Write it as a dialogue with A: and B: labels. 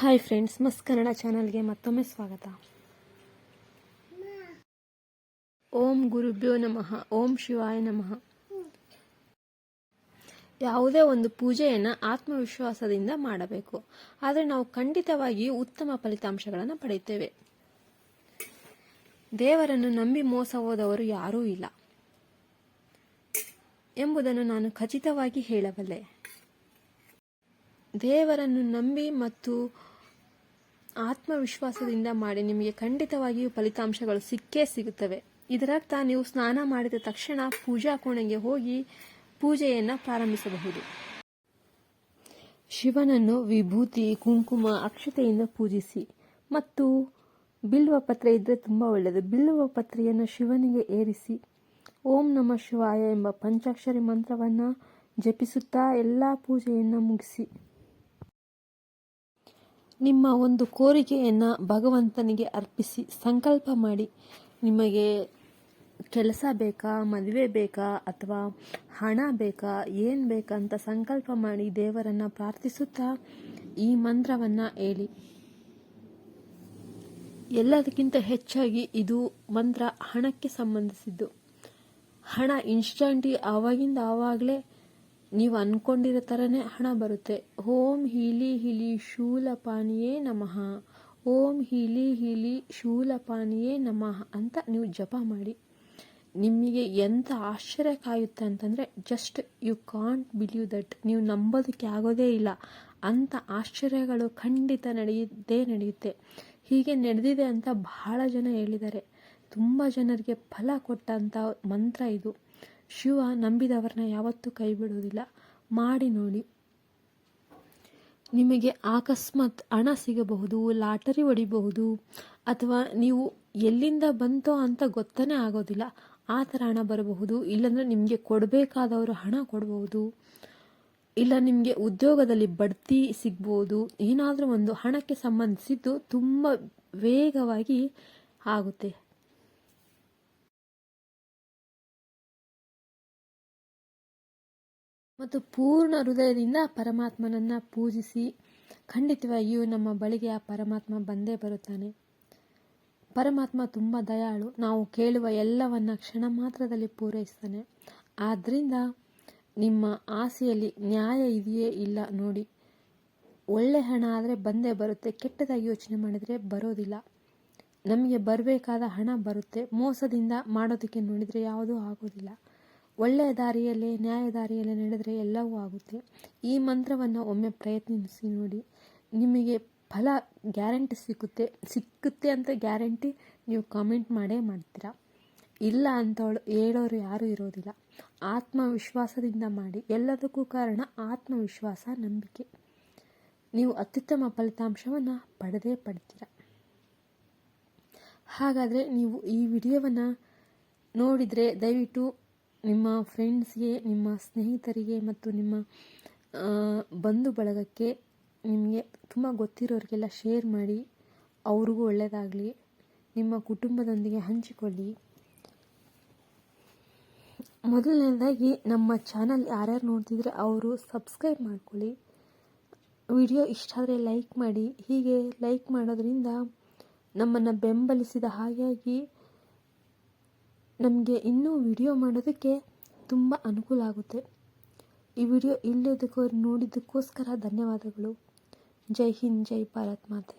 A: Hi friends, ಮಸ್ ಕನ್ನಡ ಚಾನಲ್ಗೆ ಮತ್ತೊಮ್ಮೆ ಸ್ವಾಗತ. ಓಂ ಗುರುಭ್ಯೋ ನಮಃ. ಓಂ ಶಿವಾಯ ನಮಃ. ಯಾವುದೇ ಒಂದು ಪೂಜೆಯನ್ನು ಆತ್ಮವಿಶ್ವಾಸದಿಂದ ಮಾಡಬೇಕು. ಆದರೆ ನಾವು ಖಂಡಿತವಾಗಿಯೂ ಉತ್ತಮ ಫಲಿತಾಂಶಗಳನ್ನು ಪಡೆಯುತ್ತೇವೆ. ದೇವರನ್ನು ನಂಬಿ ಮೋಸ ಹೋದವರು ಯಾರೂ ಇಲ್ಲ ಎಂಬುದನ್ನು ನಾನು ಖಚಿತವಾಗಿ ಹೇಳಬಲ್ಲೆ. ದೇವರನ್ನು ನಂಬಿ ಮತ್ತು ಆತ್ಮವಿಶ್ವಾಸದಿಂದ ಮಾಡಿ ನಿಮಗೆ ಖಂಡಿತವಾಗಿಯೂ ಫಲಿತಾಂಶಗಳು ಸಿಕ್ಕೇ ಸಿಗುತ್ತವೆ. ಇದರರ್ಥ ನೀವು ಸ್ನಾನ ಮಾಡಿದ ತಕ್ಷಣ ಪೂಜಾ ಕೋಣೆಗೆ ಹೋಗಿ ಪೂಜೆಯನ್ನು ಪ್ರಾರಂಭಿಸಬಹುದು. ಶಿವನನ್ನು ವಿಭೂತಿ, ಕುಂಕುಮ, ಅಕ್ಷತೆಯಿಂದ ಪೂಜಿಸಿ ಮತ್ತು ಬಿಲ್ವ ಪತ್ರೆ ಇದ್ದರೆ ತುಂಬ ಒಳ್ಳೆಯದು. ಬಿಲ್ವ ಪತ್ರೆಯನ್ನು ಶಿವನಿಗೆ ಏರಿಸಿ ಓಂ ನಮಃ ಶಿವಾಯ ಎಂಬ ಪಂಚಾಕ್ಷರಿ ಮಂತ್ರವನ್ನು ಜಪಿಸುತ್ತಾ ಎಲ್ಲ ಪೂಜೆಯನ್ನು ಮುಗಿಸಿ ನಿಮ್ಮ ಒಂದು ಕೋರಿಕೆಯನ್ನು ಭಗವಂತನಿಗೆ ಅರ್ಪಿಸಿ ಸಂಕಲ್ಪ ಮಾಡಿ. ನಿಮಗೆ ಕೆಲಸ ಬೇಕಾ, ಮದುವೆ ಬೇಕಾ, ಅಥವಾ ಹಣ ಬೇಕಾ, ಏನು ಬೇಕಾ ಅಂತ ಸಂಕಲ್ಪ ಮಾಡಿ ದೇವರನ್ನು ಪ್ರಾರ್ಥಿಸುತ್ತಾ ಈ ಮಂತ್ರವನ್ನು ಹೇಳಿ. ಎಲ್ಲದಕ್ಕಿಂತ ಹೆಚ್ಚಾಗಿ ಇದು ಮಂತ್ರ ಹಣಕ್ಕೆ ಸಂಬಂಧಿಸಿದ್ದು. ಹಣ ಇನ್ಸ್ಟಂಟಿ ಆವಾಗಿಂದ ಆವಾಗಲೇ ನೀವು ಅಂದ್ಕೊಂಡಿರೋ ಥರನೇ ಹಣ ಬರುತ್ತೆ. ಓಂ ಹೀಲಿ ಹೀಲಿ ಶೂಲಪಾಣಿಯೇ ನಮಃ, ಓಂ ಹೀಲಿ ಹೀಲಿ ಶೂಲಪಾಣಿಯೇ ನಮಃ ಅಂತ ನೀವು ಜಪ ಮಾಡಿ. ನಿಮಗೆ ಎಂಥ ಆಶ್ಚರ್ಯ ಕಾಯುತ್ತೆ ಅಂತಂದರೆ just you can't believe that. ನೀವು ನಂಬೋದಕ್ಕೆ ಆಗೋದೇ ಇಲ್ಲ. ಅಂಥ ಆಶ್ಚರ್ಯಗಳು ಖಂಡಿತ ನಡೆಯುತ್ತೆ. ಹೀಗೆ ನಡೆದಿದೆ ಅಂತ ಬಹಳ ಜನ ಹೇಳಿದ್ದಾರೆ. ತುಂಬ ಜನರಿಗೆ ಫಲ ಕೊಟ್ಟಂಥ ಮಂತ್ರ ಇದು. ಶಿವ ನಂಬಿದವರನ್ನ ಯಾವತ್ತೂ ಕೈ ಬಿಡುವುದಿಲ್ಲ. ಮಾಡಿ ನೋಡಿ. ನಿಮಗೆ ಅಕಸ್ಮಾತ್ ಹಣ ಸಿಗಬಹುದು, ಲಾಟರಿ ಹೊಡಿಬಹುದು, ಅಥವಾ ನೀವು ಎಲ್ಲಿಂದ ಬಂತೋ ಅಂತ ಗೊತ್ತನೇ ಆಗೋದಿಲ್ಲ ಆ ಥರ ಹಣ ಬರಬಹುದು. ಇಲ್ಲಾಂದರೆ ನಿಮಗೆ ಕೊಡಬೇಕಾದವರು ಹಣ ಕೊಡಬಹುದು, ಇಲ್ಲ ನಿಮಗೆ ಉದ್ಯೋಗದಲ್ಲಿ ಬಡ್ತಿ ಸಿಗ್ಬೋದು. ಏನಾದರೂ ಒಂದು ಹಣಕ್ಕೆ ಸಂಬಂಧಿಸಿದ್ದು ತುಂಬ ವೇಗವಾಗಿ ಆಗುತ್ತೆ. ಮತ್ತು ಪೂರ್ಣ ಹೃದಯದಿಂದ ಪರಮಾತ್ಮನನ್ನು ಪೂಜಿಸಿ. ಖಂಡಿತವಾಗಿಯೂ ನಮ್ಮ ಬಳಿಗೆ ಆ ಪರಮಾತ್ಮ ಬಂದೇ ಬರುತ್ತಾನೆ. ಪರಮಾತ್ಮ ತುಂಬ ದಯಾಳು. ನಾವು ಕೇಳುವ ಎಲ್ಲವನ್ನ ಕ್ಷಣ ಮಾತ್ರದಲ್ಲಿ ಪೂರೈಸ್ತಾನೆ. ಆದ್ದರಿಂದ ನಿಮ್ಮ ಆಸೆಯಲ್ಲಿ ನ್ಯಾಯ ಇದೆಯೇ ಇಲ್ಲ ನೋಡಿ. ಒಳ್ಳೆ ಹಣ ಆದರೆ ಬಂದೇ ಬರುತ್ತೆ. ಕೆಟ್ಟದಾಗಿ ಯೋಚನೆ ಮಾಡಿದರೆ ಬರೋದಿಲ್ಲ. ನಮಗೆ ಬರಬೇಕಾದ ಹಣ ಬರುತ್ತೆ. ಮೋಸದಿಂದ ಮಾಡೋದಕ್ಕೆ ನೋಡಿದರೆ ಯಾವುದೂ ಆಗೋದಿಲ್ಲ. ಒಳ್ಳೆಯ ದಾರಿಯಲ್ಲೇ, ನ್ಯಾಯ ದಾರಿಯಲ್ಲೇ ನಡೆದರೆ ಎಲ್ಲವೂ ಆಗುತ್ತೆ. ಈ ಮಂತ್ರವನ್ನು ಒಮ್ಮೆ ಪ್ರಯತ್ನಿಸಿ ನೋಡಿ. ನಿಮಗೆ ಫಲ ಗ್ಯಾರಂಟಿ ಸಿಕ್ಕುತ್ತೆ ಅಂತ ಗ್ಯಾರಂಟಿ ನೀವು ಕಾಮೆಂಟ್ ಮಾಡೇ ಮಾಡ್ತೀರಾ. ಇಲ್ಲ ಅಂತ ಹೇಳೋರು ಯಾರೂ ಇರೋದಿಲ್ಲ. ಆತ್ಮವಿಶ್ವಾಸದಿಂದ ಮಾಡಿ. ಎಲ್ಲದಕ್ಕೂ ಕಾರಣ ಆತ್ಮವಿಶ್ವಾಸ, ನಂಬಿಕೆ. ನೀವು ಅತ್ಯುತ್ತಮ ಫಲಿತಾಂಶವನ್ನು ಪಡ್ತೀರ. ಹಾಗಾದರೆ ನೀವು ಈ ವಿಡಿಯೋವನ್ನು ನೋಡಿದರೆ ದಯವಿಟ್ಟು ನಿಮ್ಮ ಫ್ರೆಂಡ್ಸ್ಗೆ, ನಿಮ್ಮ ಸ್ನೇಹಿತರಿಗೆ ಮತ್ತು ನಿಮ್ಮ ಬಂಧು ಬಳಗಕ್ಕೆ, ನಿಮಗೆ ತುಂಬ ಗೊತ್ತಿರೋರಿಗೆಲ್ಲ ಶೇರ್ ಮಾಡಿ. ಅವ್ರಿಗೂ ಒಳ್ಳೆಯದಾಗಲಿ. ನಿಮ್ಮ ಕುಟುಂಬದೊಂದಿಗೆ ಹಂಚಿಕೊಳ್ಳಿ. ಮೊದಲನೇದಾಗಿ ನಮ್ಮ ಚಾನಲ್ ಯಾರ್ಯಾರು ನೋಡ್ತಿದ್ರೆ ಅವರು ಸಬ್ಸ್ಕ್ರೈಬ್ ಮಾಡ್ಕೊಳ್ಳಿ. ವಿಡಿಯೋ ಇಷ್ಟ ಆದರೆ ಲೈಕ್ ಮಾಡಿ. ಹೀಗೆ ಲೈಕ್ ಮಾಡೋದ್ರಿಂದ ನಮ್ಮನ್ನು ಬೆಂಬಲಿಸಿದ ಹಾಗಾಗಿ ನಮಗೆ ಇನ್ನೂ ವಿಡಿಯೋ ಮಾಡೋದಕ್ಕೆ ತುಂಬ ಅನುಕೂಲ ಆಗುತ್ತೆ. ಈ ವಿಡಿಯೋ ನೋಡಿದ್ದಕ್ಕೋಸ್ಕರ ಧನ್ಯವಾದಗಳು. ಜೈ ಹಿಂದ್, ಜೈ ಭಾರತ್ ಮಾತೆ.